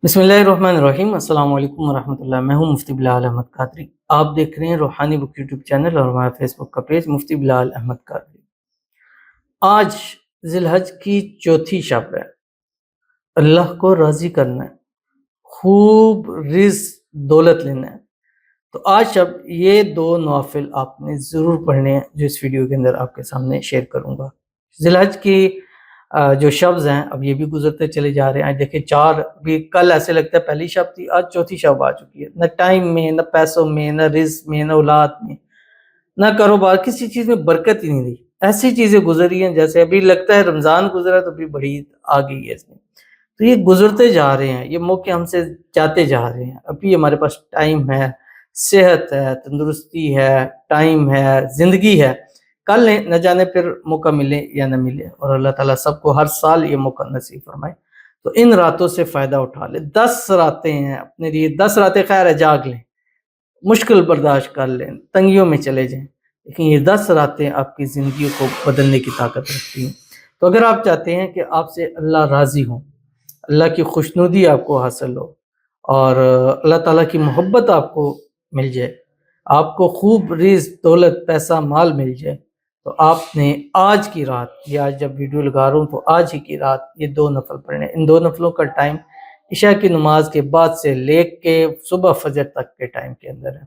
बिस्मिल्लाहिर्रहमानिर्रहीम। अस्सलाम वालेकुम वरहमतुल्लाह। मैं हूं मुफ्ती बिलाल अहमद कादरी। आप देख रहे हैं रूहानी बुक यूट्यूब चैनल और हमारा फेसबुक का पेज मुफ्ती बिलाल अहमद कादरी। आज जिलहज की चौथी शब है। अल्लाह को राज़ी करना है, खूब रिज़्क दौलत लेना है। तो आज शब ये दो नवाफिल आपने ज़रूर पढ़ने हैं जो इस वीडियो के अंदर आपके सामने शेयर करूँगा। जिलहज की जो शब्स हैं अब ये भी गुजरते चले जा रहे हैं। आज देखिए 4 भी, कल ऐसे लगता है पहली शब थी, आज चौथी शब आ चुकी है। न टाइम में, न पैसों में, न रिज़्क में, न औलाद में, न कारोबार, किसी चीज़ में बरकत ही नहीं रही। ऐसी चीज़ें गुज़री हैं जैसे अभी लगता है रमज़ान गुज़रा तो अभी बड़ी आ गई है इसमें। तो ये गुज़रते जा रहे हैं, ये मौके हमसे जाते जा रहे हैं। अभी हमारे पास टाइम है, सेहत है, तंदुरुस्ती है, टाइम है, ज़िंदगी है। कल न जाने फिर मौका मिले या न मिले, और अल्लाह ताला सबको हर साल ये मौका नसीब फरमाए। तो इन रातों से फ़ायदा उठा लें। 10 रातें हैं अपने लिए, 10 रातें खैर है जाग लें, मुश्किल बर्दाश्त कर लें, तंगियों में चले जाएँ, लेकिन ये 10 रातें आपकी ज़िंदगी को बदलने की ताकत रखती हैं। तो अगर आप चाहते हैं कि आपसे अल्लाह राज़ी हों, अल्लाह की खुशनुदी आपको हासिल हो और अल्लाह ताला की मोहब्बत आपको मिल जाए, आपको खूब रिज़्क, दौलत, पैसा, माल मिल जाए, तो आपने आज की रात, या आज जब वीडियो लगा रहा हूँ तो आज ही की रात ये 2 नफ़ल पढ़ने हैं। इन 2 नफ़लों का टाइम इशा की नमाज के बाद से लेके सुबह फजर तक के टाइम के अंदर है।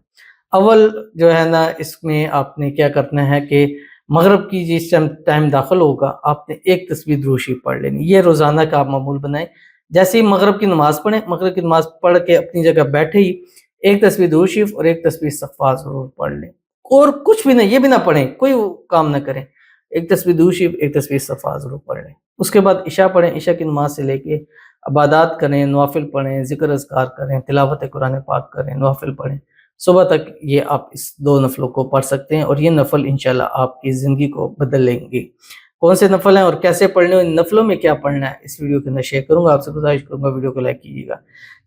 अव्वल जो है ना, इसमें आपने क्या करना है कि मगरिब की जिस टाइम दाखिल होगा आपने एक तस्बीह दुरूद शरीफ पढ़ लेनी। ये रोज़ाना का आप मामूल बनाएं। जैसे ही मगरिब की नमाज़ पढ़ें, मगरिब की नमाज़ पढ़ के अपनी जगह बैठे ही एक तस्बीह दुरूद शरीफ और एक तस्बीह इस्तिग़फ़ार ज़रूर पढ़ लें, और कुछ भी नहीं, ये भी ना पढ़ें, कोई काम ना करें। एक तस्बीह दुरूद शरीफ, एक तस्बीह इस्तिग़फ़ार ज़रूर पढ़ लें। उसके बाद इशा पढ़ें, इशा की नमाज़ से लेके इबादत करें, नवाफ़िल पढ़ें, ज़िक्र अज़कार करें, तिलावत कुरान पाक करें, नवाफ़िल पढ़ें। सुबह तक ये आप इस 2 नफ़लों को पढ़ सकते हैं और ये नफ़ल इंशाअल्लाह आपकी ज़िंदगी को बदल लेंगे। कौन से नफ़ल हैं और कैसे पढ़ने हैं, इन नफ़लों में क्या पढ़ना है, इस वीडियो के अंदर शेयर करूँगा। आपसे गुज़ारिश करूँगा वीडियो को लाइक कीजिएगा।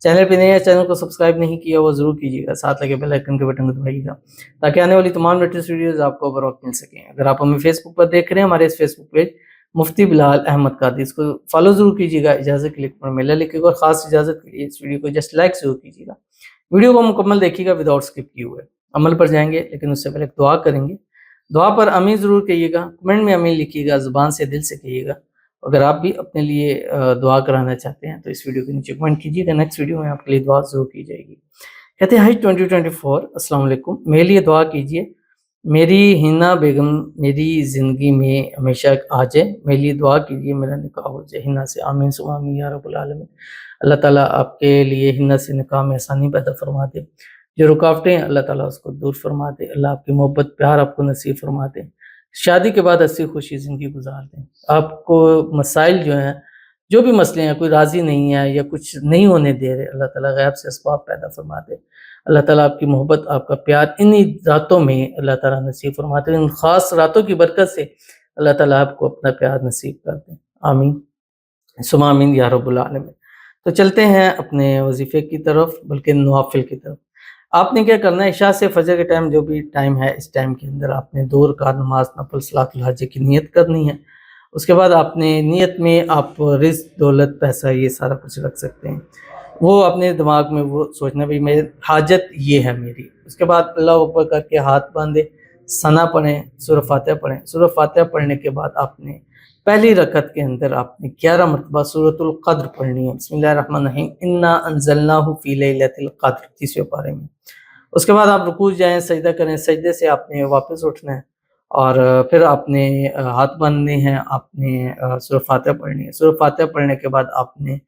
चैनल पे नए हैं, चैनल को सब्सक्राइब नहीं किया हुआ ज़रूर कीजिएगा। साथ लगे बेल आइकन के बटन को दबाइएगा ताकि आने वाली तमाम लेटेस्ट वीडियोज़ आपको बर वक़्त मिल सकें। अगर आप हमें फेसबुक पर देख रहे हैं, हमारे इस फेसबुक पेज मुफ्ती बिलाल अहमद कादरी, इसको फॉलो ज़रूर कीजिएगा। इजाज़त के लिए ऊपर मेला लिखिएगा और ख़ास इजाज़त के लिए इस वीडियो को जस्ट लाइक ज़रूर कीजिएगा। वीडियो को मुकम्मल देखिएगा विदाउट स्किप किए हुए। अमल पर जाएँगे, लेकिन उससे पहले एक दुआ करेंगे। दुआ पर आमीन ज़रूर कहिएगा, कमेंट में आमीन लिखिएगा, ज़ुबान से दिल से कहिएगा। अगर आप भी अपने लिए दुआ कराना चाहते हैं तो इस वीडियो के नीचे कमेंट कीजिएगा, नेक्स्ट वीडियो में आपके लिए दुआ ज़रूर की जाएगी। कहते हैं हज 2024, अस्सलाम वालेकुम, मेरे लिए दुआ कीजिए, मेरी हिना बेगम मेरी ज़िंदगी में हमेशा आ जाए, मेरे लिए दुआ कीजिए, मेरा निकाह हो जाए हिना से। आमीन सुम्मा आमीन या रब्बुल आलमीन। अल्लाह ताला आपके लिए हिना से निकाह में आसानी पैदा फरमा दे। जो रुकावटें हैं अल्लाह ताला उसको दूर फरमा दे। अल्लाह आपकी मोहब्बत प्यार आपको नसीब फरमा दे। शादी के बाद हँसी खुशी ज़िंदगी गुजार दें। आपको मसाइल जो हैं, जो भी मसले हैं, कोई राज़ी नहीं है या कुछ नहीं होने दे रहे, अल्लाह ताला गैब से असबाब पैदा फरमा दे। अल्लाह ताला आपकी मोहब्बत, आपका प्यार इन्हीं रातों में अल्लाह ताला नसीब फरमाते हैं। इन ख़ास रातों की बरकत से अल्लाह ताला आपको अपना प्यार नसीब कर दें। आमीन सुम्मा आमीन या रब्बुल आलमीन। तो चलते हैं अपने वजीफ़े की तरफ, बल्कि नवाफ़िल की तरफ। आपने क्या करना है, इशा से फजर के टाइम जो भी टाइम है, इस टाइम के अंदर आपने 2 रकात नमाज नफल सलातुल हज की नियत करनी है। उसके बाद आपने नियत में आप रिज़्क, दौलत, पैसा ये सारा कुछ रख सकते हैं। वो अपने दिमाग में वो सोचना भाई मेरी हाजत ये है मेरी। उसके बाद अल्लाह अकबर करके हाथ बांधे, सना पढ़ें, सूरह फातिहा पढ़ें। सूरह फातिहा पढ़ने के बाद आपने पहली रकत के अंदर आपने 11 मरतबा सूरतुल क़द्र पढ़नी है। बिस्मिल्लाहिर्रहमानिर्रहीम, इन्ना अंज़लनाहु फ़ी लैलतिल क़द्र, 30वें पारे में। उसके बाद आप रुकू जाएँ, सजदा करें, सजदे से आपने वापस उठना है और फिर आपने हाथ बांधने हैं, आपने सूरह फातिहा पढ़नी है। सूरह फातिहा पढ़ने के बाद आपने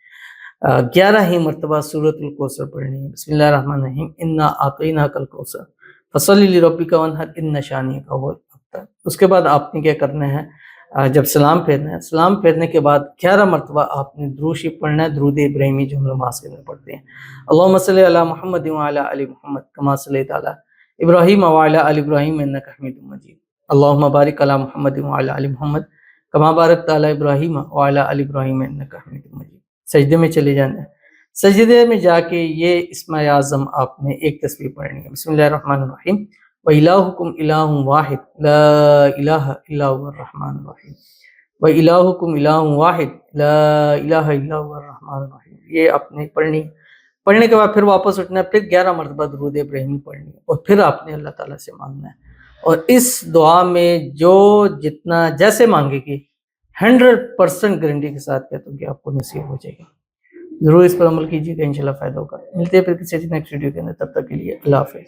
11 ही मरतबा सूरतुल कौसर पढ़नी है। बिस्मिल्लाहिर्रहमानिर्रहीम, इन्ना आतईनाकल कौसर फसल्लि लिरब्बिका वन्हर इन्न शानिअका हुवल अब्तर। उसके बाद आपने क्या करना है, जब सलाम फेरना है, सलाम फेरने के बाद 11 मरतबा आपने दुरूद शरीफ पढ़ना है, दुरूद इब्राहिमी जो हम नमाज़ के अंदर पढ़ते हैं। अल्लाहुम्मा सल्लि अला मुहम्मद व अला आलि मुहम्मद कमा सल्लैता अला इब्राहीम व अला आलि इब्राहीम इन्नका हमीदुम मजीद। अल्लाहुम्मा बारिक अला मुहम्मद व अला आलि मुहम्मद कमा बारकता अला इब्राहीम व अला आलि इब्राहीम इन्नका हमीदुम मजीद। सजदे में चले जाना है। सजदे में जाके ये इस्म आज़म आपने एक तस्बीह पढ़नी है। बिस्मिल्लाहिर्रहमानिर्रहीम, व इलाहुकुम इलाहुन वाहिद ला इलाहा इल्ला हुवर रहमानुर रहीम, व इलाहुकुम इलाहुन वाहिद ला इलाहा इल्ला हुवर रहमानुर रहीम। یہ آپ نے پڑھنی، پڑھنے کے بعد پھر واپس اٹھنا ہے، پھر 11 مرتبہ درود ابراہیمی پڑھنی ہے، اور پھر آپ نے اللہ تعالیٰ سے مانگنا ہے، اور اس دعا میں جو جتنا جیسے مانگے گی 100% گارنٹی کے ساتھ کہتا ہوں کہ آپ کو نصیب ہو جائے گا۔ ضرور اس پر عمل کیجیے گا، انشاءاللہ فائدہ ہوگا۔ ملتے ہیں پھر کسی نیکسٹ ویڈیو کے اندر، تب تک کے لیے اللہ حافظ۔